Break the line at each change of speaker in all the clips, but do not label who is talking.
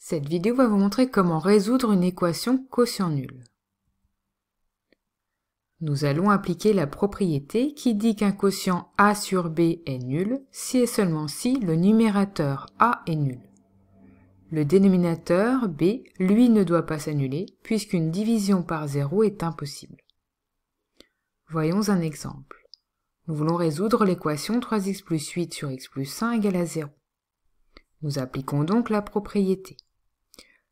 Cette vidéo va vous montrer comment résoudre une équation quotient nul. Nous allons appliquer la propriété qui dit qu'un quotient A sur B est nul si et seulement si le numérateur A est nul. Le dénominateur B, lui, ne doit pas s'annuler puisqu'une division par 0 est impossible. Voyons un exemple. Nous voulons résoudre l'équation 3x plus 8 sur x plus 1 égale à 0. Nous appliquons donc la propriété.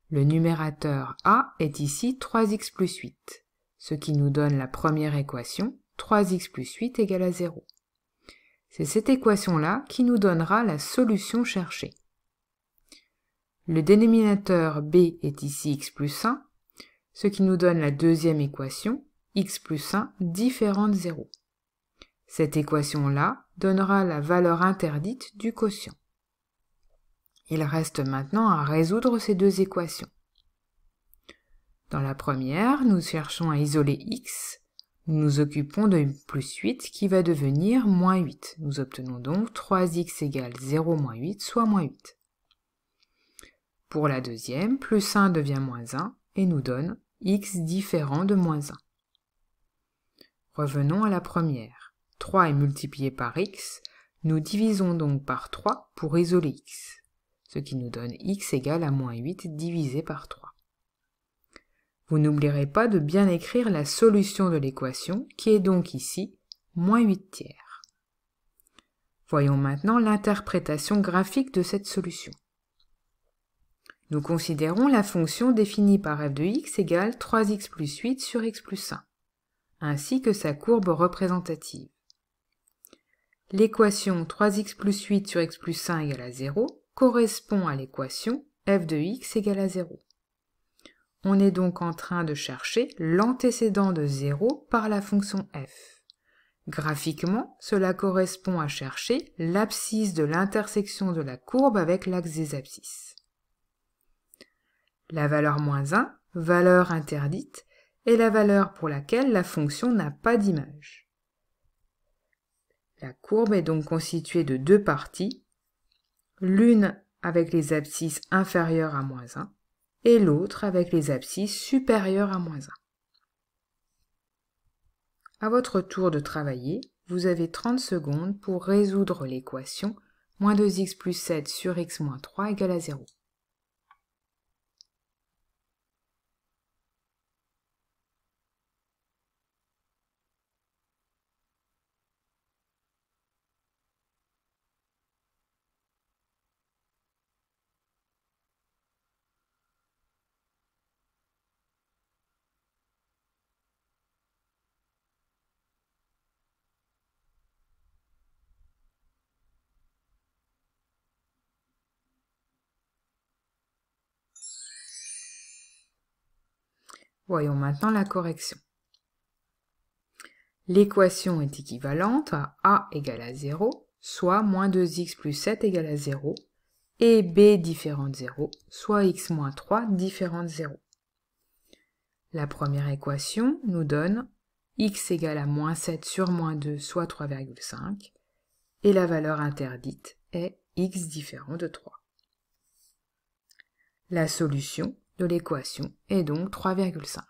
Le numérateur A est ici 3x plus 8, ce qui nous donne la première équation, 3x plus 8 égale à 0. C'est cette équation-là qui nous donnera la solution cherchée. Le dénominateur B est ici x plus 1, ce qui nous donne la deuxième équation, x plus 1 différent de 0. Cette équation-là donnera la valeur interdite du quotient. Il reste maintenant à résoudre ces deux équations. Dans la première, nous cherchons à isoler x. Nous nous occupons de plus 8 qui va devenir moins 8. Nous obtenons donc 3x égale 0 moins 8, soit moins 8. Pour la deuxième, plus 1 devient moins 1 et nous donne x différent de moins 1. Revenons à la première. 3 est multiplié par x. Nous divisons donc par 3 pour isoler x, ce qui nous donne x égale à moins 8 divisé par 3. Vous n'oublierez pas de bien écrire la solution de l'équation, qui est donc ici moins 8 tiers. Voyons maintenant l'interprétation graphique de cette solution. Nous considérons la fonction définie par f de x égale 3x plus 8 sur x plus 1, ainsi que sa courbe représentative. L'équation 3x plus 8 sur x plus 1 égale à 0 correspond à l'équation f de x égale à 0. On est donc en train de chercher l'antécédent de 0 par la fonction f. Graphiquement, cela correspond à chercher l'abscisse de l'intersection de la courbe avec l'axe des abscisses. La valeur moins 1, valeur interdite, est la valeur pour laquelle la fonction n'a pas d'image. La courbe est donc constituée de deux parties, l'une avec les abscisses inférieures à moins 1 et l'autre avec les abscisses supérieures à moins 1. À votre tour de travailler, vous avez 30 secondes pour résoudre l'équation moins 2x plus 7 sur x moins 3 égale à 0. Voyons maintenant la correction. L'équation est équivalente à a égale à 0, soit moins 2x plus 7 égale à 0, et b différent de 0, soit x moins 3 différent de 0. La première équation nous donne x égale à moins 7 sur moins 2, soit 3,5, et la valeur interdite est x différent de 3. La solution de l'équation est donc 3,5.